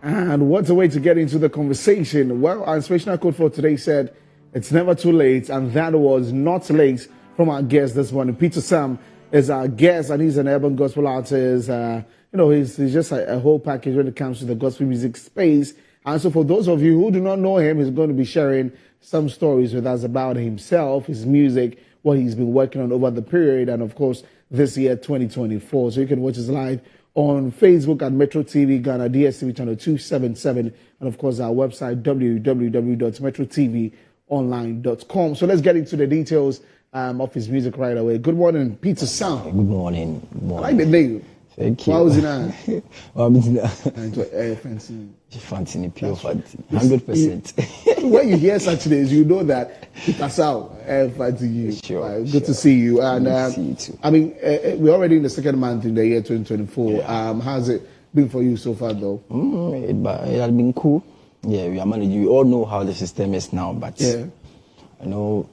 And what a way to get into the conversation. Well, our inspirational quote for today said, "It's never too late," and that was not late from our guest this morning. Peter Sam is our guest, and he's an urban gospel artist. He's just a whole package when it comes to the gospel music space. And so for those of you who do not know him, he's going to be sharing some stories with us about himself, his music, what he's been working on over the period, and of course, this year, 2024. So you can watch us live on Facebook at Metro TV Ghana, DSTV channel 277, and of course our website, www.metrotvonline.com. So let's get into the details of his music right away. Good morning, Peter Sam. Good morning. I like the name. Thank you. What was it now? Fancy, pure fancy, 100%. When you hear such names, you know that Peter Sam, fancy you. Sure, good to see you. And see you too. I mean, we're already in the second month in the year 2024. Yeah. How's it been for you so far, though? It has been cool. Yeah, we are managing. We all know how the system is now, but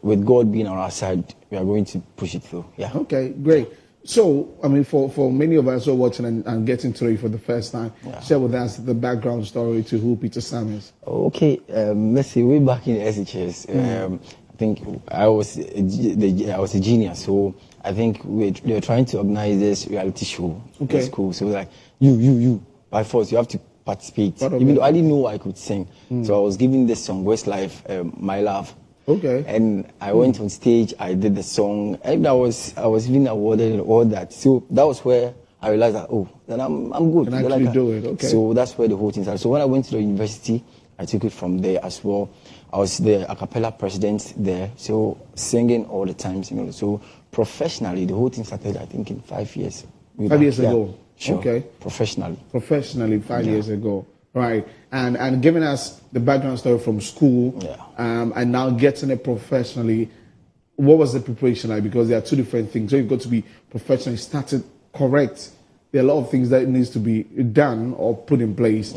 with God being on our side, we are going to push it through. Yeah. Okay, great. So, I mean, for many of us who are watching and getting to you for the first time, share with us the background story to who Peter Sam is. Okay, let's see. Way back in SHS, I think I was a genius. So I think they were trying to organize this reality show. Okay. In school. So like you by force you have to participate. Even though I didn't know I could sing, so I was giving this song Westlife, My Love. Okay. And I went on stage, I did the song, and I was even awarded and all that. So that was where I realized that, then I'm good. And actually do it, okay. So that's where the whole thing started. So when I went to the university, I took it from there as well. I was the a cappella president there, so singing all the time. So professionally, the whole thing started, I think, in 5 years. 5 years ago? Sure. Okay. Professionally, 5 years ago. Right, and giving us the background story from school, and now getting it professionally. What was the preparation like? Because there are two different things. So you've got to be professionally started correct. There are a lot of things that needs to be done or put in place.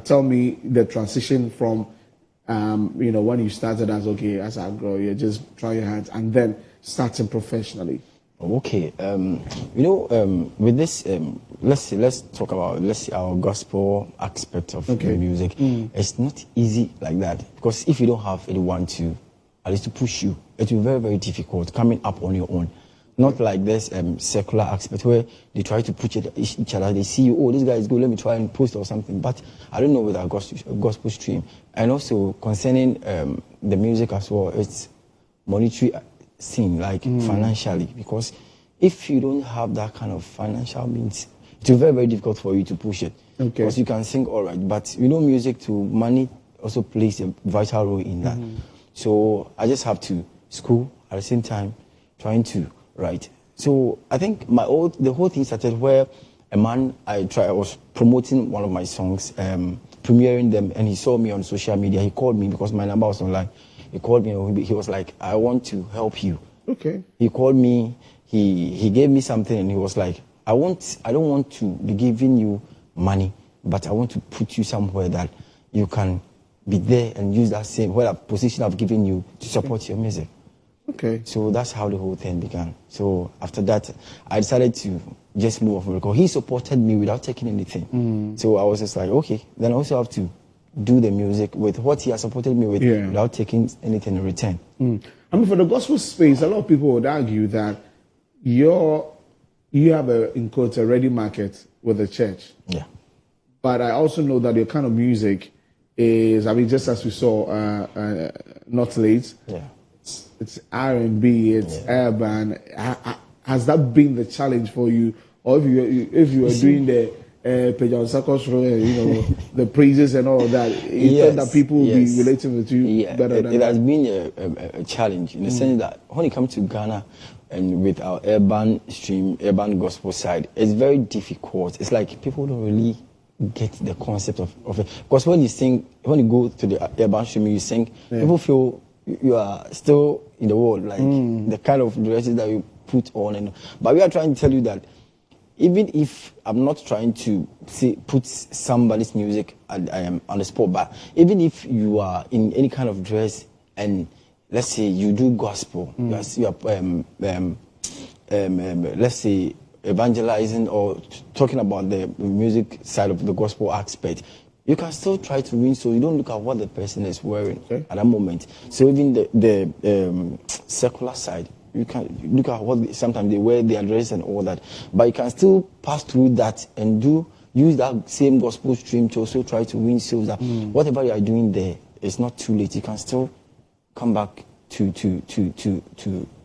Tell me the transition from, when you started as as I grow, you just try your hands, and then starting professionally. Okay, with this, let's talk about our gospel aspect of the music. It's not easy like that, because if you don't have anyone to, at least to push you, it will be very, very difficult coming up on your own. Not like this secular aspect where they try to push each other. They see you, this guy is good, let me try and post or something. But I don't know with our gospel stream. And also concerning the music as well, it's monetary scene, like financially, because if you don't have that kind of financial means, it's very, very difficult for you to push it. Because you can sing all right, but music to money also plays a vital role in that. So I just have to school at the same time trying to write. So I think the whole thing started where a man I was promoting one of my songs, premiering them, and he saw me on social media. He called me because my number was online. He called me and he was like, "I want to help you." Okay. He called me, he gave me something, and he was like, I don't want to be giving you money, but I want to put you somewhere that you can be there and use that same position I've given you to support your music. Okay. So that's how the whole thing began. So after that, I decided to just move on because he supported me without taking anything. So I was just like, okay, then I also have to do the music with what he has supported me with without taking anything in return. I mean, for the gospel space, a lot of people would argue that you have in quotes, a ready market with the church. Yeah. But I also know that your kind of music is, just as we saw, Not Late. Yeah. It's R&B, it's urban. Has that been the challenge for you? Or if you were doing the Pejan Sakos, the praises and all of that, you thought that people will be relating with you better than it has been a challenge in the sense that when it comes to Ghana and with our urban stream, urban gospel side, it's very difficult. It's like people don't really get the concept of it. Because when you go to the urban stream, you sing, people feel you are still in the world, like the kind of dresses that you put on. But we are trying to tell you that even if I'm not trying to put somebody's music on the spot, but even if you are in any kind of dress and let's say you do gospel, you are let's say evangelizing or talking about the music side of the gospel aspect, you can still try to win. So you don't look at what the person is wearing at that moment. So even the secular side, you can look at what sometimes they wear, their dress and all that. But you can still pass through that and use that same gospel stream to also try to win souls. That whatever you are doing there, it's not too late. You can still come back to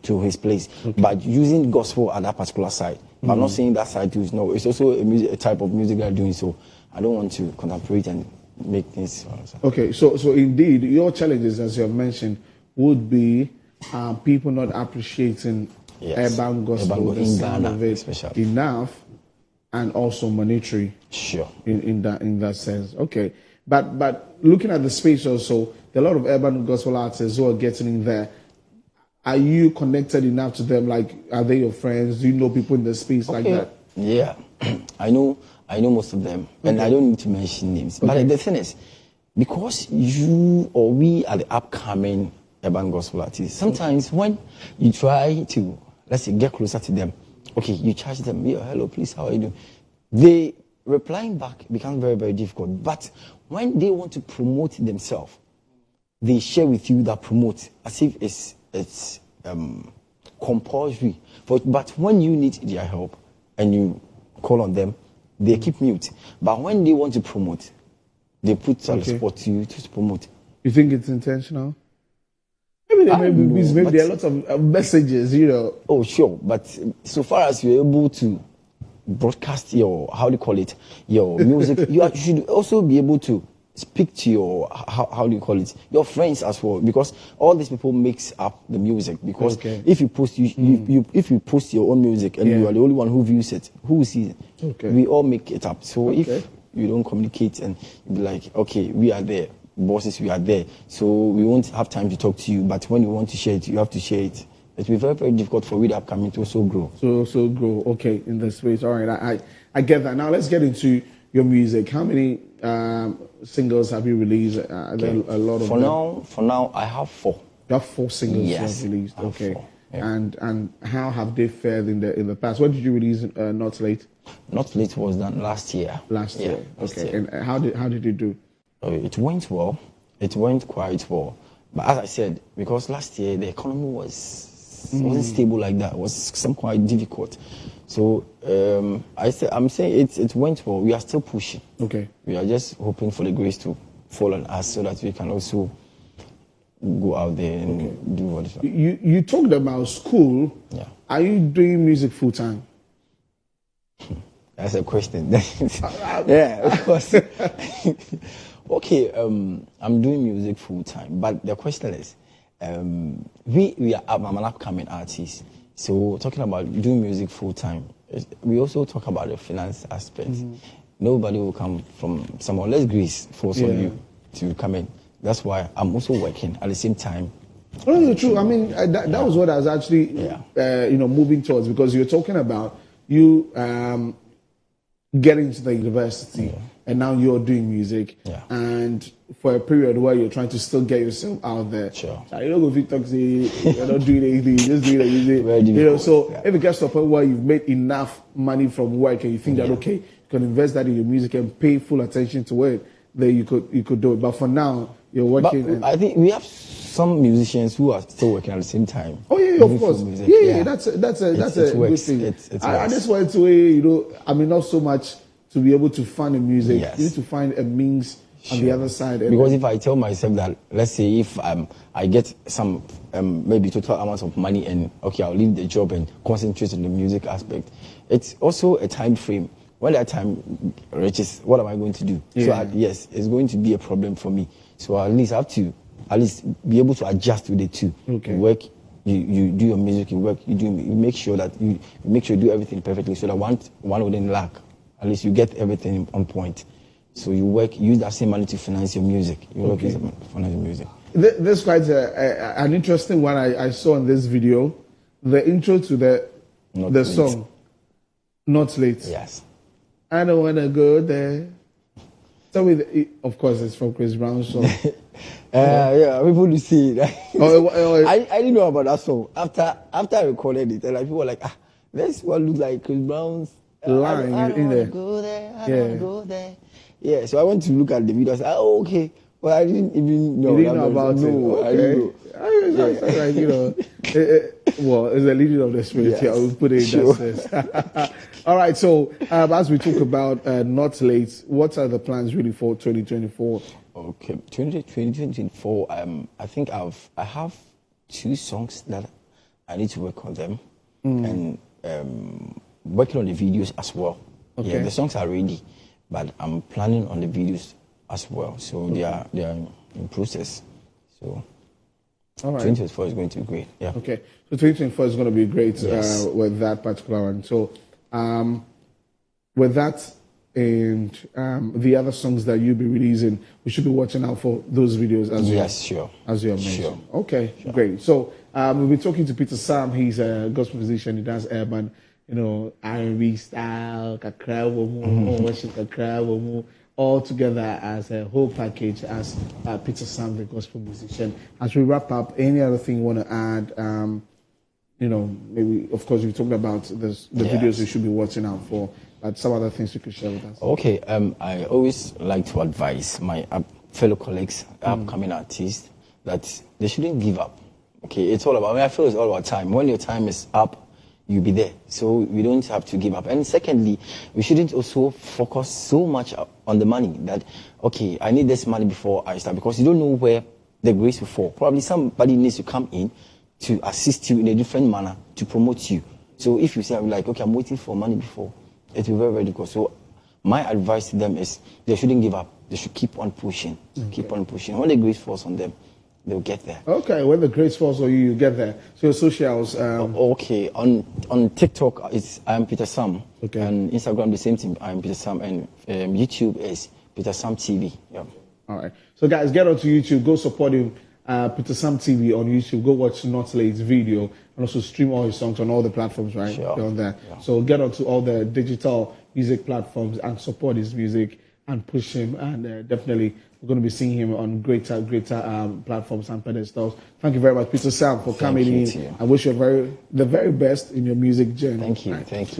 his place. But using gospel at that particular side. I'm not saying that side too. No, it's also a type of music they're doing. So I don't want to contemplate and make things. Okay, so indeed, your challenges, as you have mentioned, would be people not appreciating urban gospel, the sound of it especially enough, and also monetary. Sure. In that sense. Okay, but looking at the space also, there are a lot of urban gospel artists who are getting in there. Are you connected enough to them? Like, are they your friends? Do you know people in the space like that? Yeah, I know most of them, and I don't need to mention names. But the thing is, because you or we are the upcoming urban gospel artists, sometimes when you try to, let's say, get closer to them, okay, you charge them, yeah, hello, please, how are you doing? They replying back becomes very, very difficult. But when they want to promote themselves, they share with you that promote as if it's compulsory. But when you need their help and you call on them, they keep mute. But when they want to promote, they put some support to you to promote. You think it's intentional? Maybe there may be a lot of messages, you know. Oh, sure. But so far as you're able to broadcast your, how do you call it, your music, you should also be able to speak to your, how do you call it, your friends as well, because all these people mix up the music. Because if you post if you post your own music and you are the only one who views it, who will see it? We all make it up. So if you don't communicate and you be like, okay, we are there, bosses, we are there, so we won't have time to talk to you, but when you want to share it, you have to share it. It will be very, very difficult for we the upcoming to also grow. So grow, okay, in the space. All right, I get that. Now let's get into your music. How many singles have you released? A lot of For now, I have 4. You have 4 singles you have released. Okay. 4. Yeah. And how have they fared in the past? When did you release Not Late? Not Late was done last year. Last year. And how did you do? It went well. It went quite well. But as I said, because last year the economy wasn't stable like that. It was some quite difficult. So I'm saying it went well. We are still pushing. Okay. We are just hoping for the grace to fall on us so that we can also go out there and do what is. You talked about school. Yeah. Are you doing music full time? That's a question. Yeah, of course. Okay, I'm doing music full time, but the question is, I'm an upcoming artist. So talking about doing music full time, we also talk about the finance aspect. Nobody will come from somewhere. Let's grace force on you to come in. That's why I'm also working at the same time. Well, that's true. I mean, that was what I was actually, moving towards, because you're talking about you getting to the university, and now you're doing music, and for a period where you're trying to still get yourself out there. Sure. So you don't go fit talk, you're not doing anything, just doing music. So if it gets to a point where you've made enough money from work and you think that you can invest that in your music and pay full attention to it, then you could do it. But for now, you're working. But I think we have some musicians who are still working at the same time. Oh yeah, of course. Yeah, that's a good thing. I just wanted to, not so much to be able to fund the music. You need to find a means on the other side. Because if I tell myself that, let's say if I get some maybe total amounts of money and I'll leave the job and concentrate on the music aspect, it's also a time frame. When that time reaches, what am I going to do? So yes, it's going to be a problem for me. So at least I have to be able to adjust with it too. Okay. You work, you do your music, you make sure that you do everything perfectly so that one wouldn't lack. At least you get everything on point. So you use that same money to finance your music. Finance your music. This is quite an interesting one I saw in this video. The intro to the song, Not Late. Yes. I don't want to go there. Tell me, of course, it's from Chris Brown's song. People will see it. I didn't know about that song. After I recorded it, and people were like, this one looks like Chris Brown's line I in there. Go there. I don't want to go there. Yeah, so I went to look at the video. I said, oh, okay. Well, I didn't even know. You didn't know about it. Okay. I didn't know. Like, you know, well, it's the leading of the spirit. Yes. Yeah, we'll put it in that sense. All right. So, as we talk about Not Late, what are the plans really for 2024? Okay, 2024. I think I have 2 songs that I need to work on them, and working on the videos as well. Okay. Yeah, the songs are ready, but I'm planning on the videos as well. So they are in process. So all right. 2024 is going to be great. Yeah. Okay. So 2024 is going to be great Yes. with that particular one. So with that and the other songs that you'll be releasing, we should be watching out for those videos as Yes, sure. As you have mentioned. Sure. Okay, great. So we'll be talking to Peter Sam. He's a gospel musician. He does urban, you know, R&B style, kakra womu, worship kakra womu, all together as a whole package as Peter Sam, the gospel musician. As we wrap up, any other thing you want to add? You know, maybe, of course, you talked about the videos you should be watching out for, but some other things you could share with us. Okay, I always like to advise my fellow colleagues, upcoming artists, that they shouldn't give up. Okay, it's all about, I feel it's all about time. When your time is up, you'll be there. So we don't have to give up. And secondly, we shouldn't also focus so much on the money that, okay, I need this money before I start, because you don't know where the grace will fall. Probably somebody needs to come in to assist you in a different manner to promote you. So if you say, like, okay, I'm waiting for money before, it will be very, very difficult. So my advice to them is they shouldn't give up. They should keep on pushing. Okay. Keep on pushing. When the grace falls on them, they'll get there. Okay, when the grace falls on you, you get there. So your socials. Okay, on TikTok, I am Peter Sam. Okay. And Instagram, the same thing, I am Peter Sam. And YouTube is Peter Sam TV. Yeah. All right. So guys, get onto YouTube. Go support him. Peter Sam TV on YouTube. Go watch Not Late's video and also stream all his songs on all the platforms, right? Sure. They're on there. Yeah. So get onto all the digital music platforms and support his music and push him. And definitely, we're going to be seeing him on greater platforms and pedestals. Thank you very much, Peter Sam, for coming in. I wish you the very best in your music journey. Thank you. Right. Thank you.